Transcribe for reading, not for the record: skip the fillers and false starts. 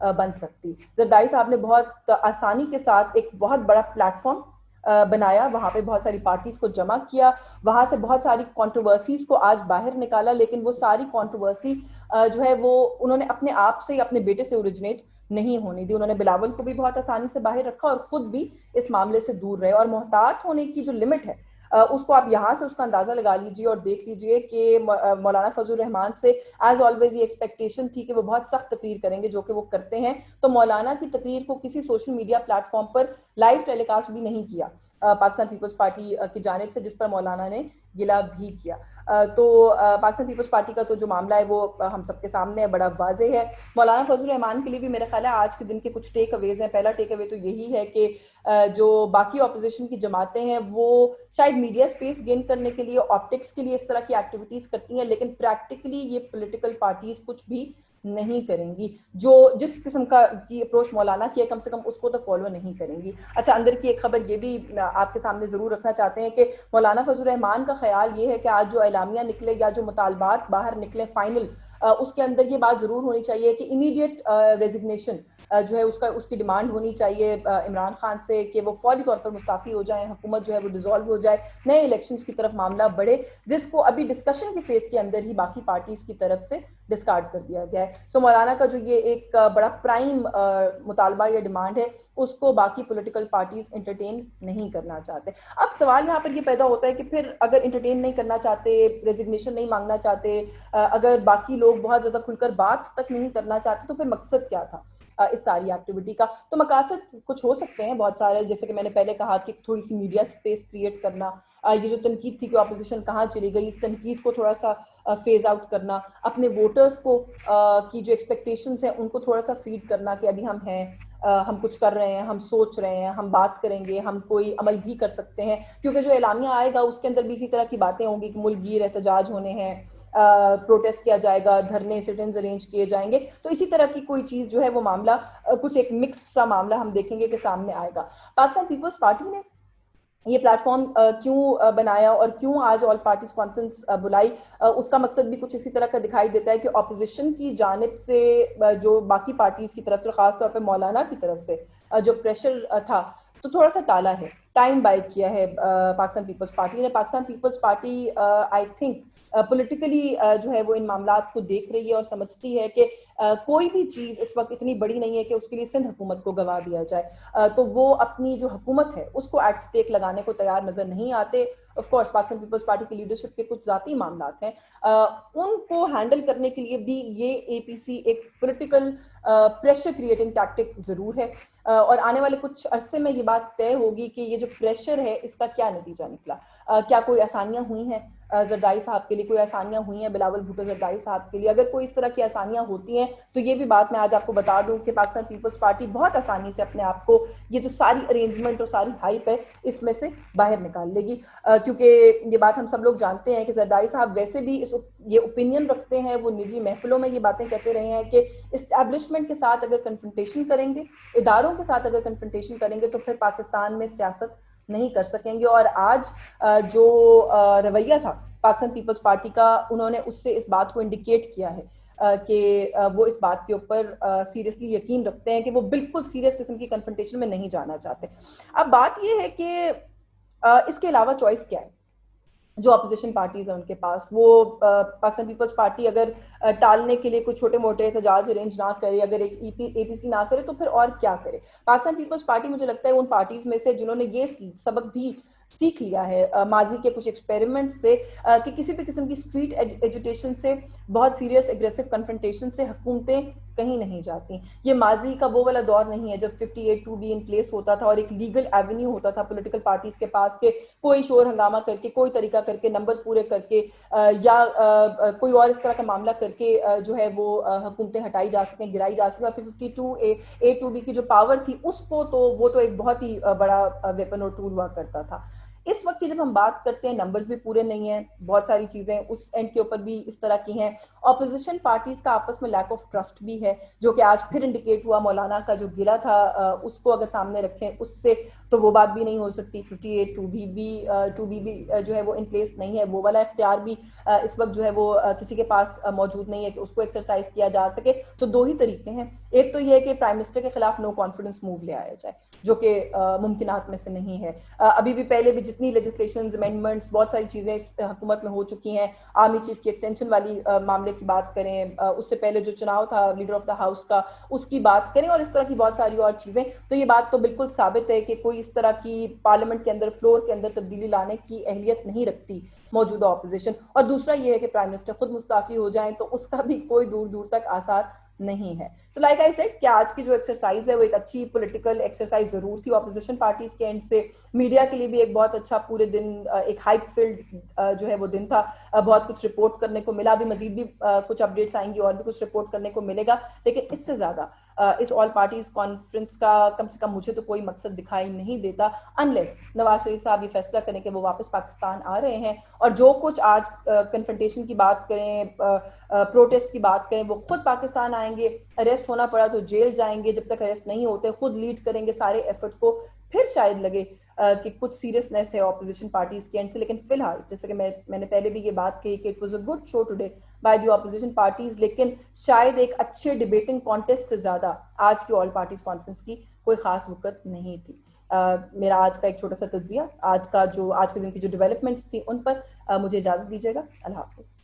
بن سکتی. زرداری صاحب نے بہت آسانی کے ساتھ ایک بہت بڑا پلیٹ فارم بنایا, وہاں پہ بہت ساری پارٹیز کو جمع کیا, وہاں سے بہت ساری کنٹروورسیز کو آج باہر نکالا, لیکن وہ ساری کنٹروورسی جو ہے وہ انہوں نے اپنے آپ سے, اپنے بیٹے سے اوریجنیٹ نہیں ہونے دی. انہوں نے بلاول کو بھی بہت آسانی سے باہر رکھا اور خود بھی اس معاملے سے دور رہے. اور محتاط ہونے کی جو لمٹ ہے اس کو آپ یہاں سے اس کا اندازہ لگا لیجئے اور دیکھ لیجئے کہ مولانا فضل الرحمان سے ایز آلویز یہ ایکسپیکٹیشن تھی کہ وہ بہت سخت تقریر کریں گے, جو کہ وہ کرتے ہیں. تو مولانا کی تقریر کو کسی سوشل میڈیا پلیٹ فارم پر لائیو ٹیلی کاسٹ بھی نہیں کیا پاکستان پیپلز پارٹی کی جانب سے, جس پر مولانا نے گلا بھی کیا. تو پاکستان پیپلز پارٹی کا تو جو معاملہ ہے وہ ہم سب کے سامنے ہے, بڑا واضح ہے. مولانا فضل الرحمان کے لیے بھی میرا خیال ہے آج کے دن کے کچھ ٹیک اویز ہیں. پہلا ٹیک اوے تو یہی ہے کہ جو باقی اپوزیشن کی جماعتیں ہیں وہ شاید میڈیا سپیس گین کرنے کے لیے, آپٹکس کے لیے اس طرح کی ایکٹیویٹیز کرتی ہیں, لیکن پریکٹیکلی یہ پولیٹیکل پارٹیز کچھ بھی نہیں کریں گی. جو جس قسم کی اپروچ مولانا کی ہے کم سے کم اس کو تو فالو نہیں کریں گی. اچھا, اندر کی ایک خبر یہ بھی آپ کے سامنے ضرور رکھنا چاہتے ہیں کہ مولانا فضل الرحمان کا خیال یہ ہے کہ آج جو اعلامیہ نکلے یا جو مطالبات باہر نکلے فائنل, اس کے اندر یہ بات ضرور ہونی چاہیے کہ امیڈیٹ ریزگنیشن جو ہے اس کی ڈیمانڈ ہونی چاہیے عمران خان سے کہ وہ فوری طور پر مستعفی ہو جائیں, حکومت جو ہے وہ ڈیزالو ہو جائے, نئے الیکشنز کی طرف معاملہ بڑھے, جس کو ابھی ڈسکشن کی فیز کے اندر ہی باقی پارٹیز کی طرف سے ڈسکارڈ کر دیا گیا ہے. سو مولانا کا جو یہ ایک بڑا پرائم مطالبہ یا ڈیمانڈ ہے اس کو باقی پولیٹیکل پارٹیز انٹرٹین نہیں کرنا چاہتے. اب سوال یہاں پر یہ پیدا ہوتا ہے کہ پھر اگر انٹرٹین نہیں کرنا چاہتے, ریزگنیشن نہیں مانگنا چاہتے, اگر باقی لوگ بہت زیادہ کھل کر بات تک نہیں کرنا چاہتے, تو پھر مقصد کیا تھا اس ساری ایکٹیویٹی کا؟ تو مقاصد کچھ ہو سکتے ہیں بہت سارے, جیسے کہ میں نے پہلے کہا کہ تھوڑی سی میڈیا سپیس کریٹ کرنا, یہ جو تنقید تھی کہ اپوزیشن کہاں چلی گئی, اس تنقید کو تھوڑا سا فیز آؤٹ کرنا, اپنے ووٹرز کو کی جو ایکسپیکٹیشنز ہیں ان کو تھوڑا سا فیڈ کرنا کہ ابھی ہم ہیں, ہم کچھ کر رہے ہیں, ہم سوچ رہے ہیں, ہم بات کریں گے, ہم کوئی عمل بھی کر سکتے ہیں. کیونکہ جو اعلامیہ آئے گا اس کے اندر بھی اسی طرح کی باتیں ہوں گی کہ ملک گیر احتجاج ہونے ہیں, پروٹیسٹ کیا جائے گا, دھرنے سٹنز ارینج کیے جائیں گے. تو اسی طرح کی کوئی چیز جو ہے وہ معاملہ کچھ ایک مکسڈ سا معاملہ ہم دیکھیں گے کہ سامنے آئے گا. پاکستان پیپلز پارٹی نے یہ پلیٹ فارم کیوں بنایا اور کیوں آج آل پارٹیز کانفرنس بلائی, اس کا مقصد بھی کچھ اسی طرح کا دکھائی دیتا ہے کہ اپوزیشن کی جانب سے جو باقی پارٹیز کی طرف سے, خاص طور پہ مولانا کی طرف سے جو پریشر تھا تو تھوڑا سا ٹالا ہے, ٹائم بائی کیا ہے پاکستان پیپلز پارٹی نے. Pakistan Peoples Party I think politically جو ہے وہ ان معاملات کو دیکھ رہی ہے اور سمجھتی ہے کہ کوئی بھی چیز اس وقت اتنی بڑی نہیں ہے کہ اس کے لیے سندھ حکومت کو گوا دیا جائے. تو وہ اپنی جو حکومت ہے اس کو ایٹ سٹیک لگانے کو تیار نظر نہیں آتے. آف کورس پاکستان پیپلز پارٹی کی لیڈرشپ کے کچھ ذاتی معاملات ہیں, ان کو ہینڈل کرنے کے لیے بھی یہ اے پی سی ایک پولیٹیکل پریشر کریٹنگ ٹیکٹک ضرور ہے. اور آنے والے کچھ عرصے میں یہ بات طے ہوگی کہ یہ جو پریشر ہے اس کا کیا نتیجہ نکلا. کیا کوئی آسانیاں ہوئی ہیں زرداری صاحب کے لیے, کوئی آسانیاں ہوئی ہیں بلاول بھٹو زرداری صاحب کے لیے؟ اگر کوئی اس طرح کی آسانیاں ہوتی ہیں تو یہ بھی بات میں آج آپ کو بتا دوں کہ پاکستان پیپلز پارٹی بہت آسانی سے اپنے آپ کو یہ جو ساری ارینجمنٹ اور ساری ہائپ ہے اس میں سے باہر نکال لے گی. کیونکہ یہ بات ہم سب لوگ جانتے ہیں کہ زرداری صاحب ویسے بھی یہ اوپینین رکھتے ہیں, وہ نجی محفلوں میں یہ باتیں کہتے رہے ہیں کہ اسٹیبلشمنٹ کے ساتھ اگر کنفرنٹیشن کریں گے, اداروں کے ساتھ اگر کنفرنٹیشن کریں گے تو پھر پاکستان میں سیاست نہیں کر سکیں گے. اور آج جو رویہ تھا پاکستان پیپلز پارٹی کا, انہوں نے اس سے اس بات کو انڈیکیٹ کیا ہے کہ وہ اس بات کے اوپر سیریسلی یقین رکھتے ہیں کہ وہ بالکل سیریس قسم کی کنفرنٹیشن میں نہیں جانا چاہتے. اب بات یہ ہے کہ اس کے علاوہ چوائس کیا ہے جو اپوزیشن پارٹیز ہیں ان کے پاس. وہ پاکستان پیپلز پارٹی اگر ٹالنے کے لیے کوئی چھوٹے موٹے احتجاج ارینج نہ کرے, اگر ایک اے پی سی نہ کرے, تو پھر اور کیا کرے؟ پاکستان پیپلز پارٹی مجھے لگتا ہے ان پارٹیز میں سے جنہوں نے یہ سبق بھی سیکھ لیا ہے ماضی کے کچھ ایکسپیریمنٹ سے کہ کسی بھی قسم کی اسٹریٹ ایجوٹیشن سے, بہت سیریس اگریسو کنفرنٹیشن سے حکومتیں کہیں نہیں جاتی. یہ ماضی کا وہ والا دور نہیں ہے جب 58(2) ان پلیس ہوتا تھا اور ایک لیگل ایونیو ہوتا تھا پولیٹیکل پارٹیز کے پاس کہ کوئی شور ہنگامہ کر کے, کوئی طریقہ کر کے, نمبر پورے کر کے یا کوئی اور اس طرح کا معاملہ کر کے جو ہے وہ حکومتیں ہٹائی جا سکیں, گرائی جا سکیں. اور پھر 52(a)(2)(b) کی جو پاور تھی اس کو تو وہ تو ایک بہت ہی بڑا ویپن اور ٹول ہوا کرتا تھا. اس وقت کی جب ہم بات کرتے ہیں نمبرز بھی پورے نہیں ہیں, بہت ساری چیزیں اس اینڈ کے اوپر بھی اس طرح کی ہیں. اپوزیشن پارٹیز کا آپس میں لیک آف ٹرسٹ بھی ہے, جو کہ آج پھر انڈیکیٹ ہوا. مولانا کا جو گلا تھا اس کو اگر سامنے رکھیں اس سے تو وہ بات بھی نہیں ہو سکتی. 58 2B بھی جو ہے وہ ان پلیس نہیں ہے, وہ والا اختیار بھی اس وقت جو ہے وہ کسی کے پاس موجود نہیں ہے کہ اس کو ایکسرسائز کیا جا سکے. تو دو ہی طریقے ہیں, ایک تو یہ ہے کہ پرائم منسٹر کے خلاف نو کانفیڈنس موو لے آیا جائے, جو کہ ممکنات میں سے نہیں ہے. ابھی بھی پہلے بھی جتنی لیجسلیشنز امینڈمنٹس بہت ساری چیزیں حکومت میں ہو چکی ہیں, آرمی چیف کی ایکسٹینشن والی معاملے کی بات کریں, اس سے پہلے جو چناؤ تھا لیڈر آف دا ہاؤس کا اس کی بات کریں, اور اس طرح کی بہت ساری اور چیزیں. تو یہ بات تو بالکل ثابت ہے کہ کوئی اس طرح کی پارلیمنٹ کے اندر فلور کے اندر تبدیلی لانے کی اہلیت نہیں رکھتی موجودہ اپوزیشن. اور دوسرا یہ ہے کہ پرائم منسٹر خود مستعفی ہو جائیں تو اس کا بھی کوئی دور دور تک آثار نہیں ہے. سو لائک آئی سیڈ کہ آج کی جو ایکسرسائز ہے وہ ایک اچھی پولیٹیکل ایکسرسائز ضرور تھی اپوزیشن پارٹیز کے اینڈ سے. میڈیا کے لیے بھی ایک بہت اچھا پورے دن ایک ہائپ فیلڈ جو ہے وہ دن تھا. بہت کچھ رپورٹ کرنے کو ملا, ابھی مزید بھی کچھ اپڈیٹس آئیں گی اور بھی کچھ رپورٹ کرنے کو ملے گا. لیکن اس سے زیادہ اس آل پارٹیز کانفرنس کا کم سے کم مجھے تو کوئی مقصد دکھائی نہیں دیتا, انلیس نواز شریف صاحب یہ فیصلہ کریں کہ وہ واپس پاکستان آ رہے ہیں. اور جو کچھ آج کنفرنٹیشن کی بات کریں, پروٹیسٹ کی بات کریں, وہ خود پاکستان آئیں گے, اریسٹ ہونا پڑا تو جیل جائیں گے, جب تک اریسٹ نہیں ہوتے خود لیڈ کریں گے سارے ایفرٹ کو, پھر شاید لگے کہ کچھ سیریسنیس ہے اپوزیشن پارٹیز کے اینڈ سے. لیکن فی الحال جیسے کہ میں نے پہلے بھی یہ بات کہی کہ it was a good show today by the opposition parties, لیکن شاید ایک اچھے ڈیبیٹنگ کانٹیسٹ سے زیادہ آج کی آل پارٹیز کانفرنس کی کوئی خاص وقت نہیں تھی. میرا آج کا ایک چھوٹا سا تجزیہ, آج کے دن کی جو ڈیولپمنٹس تھی ان پر. مجھے اجازت دیجیے گا. اللہ حافظ.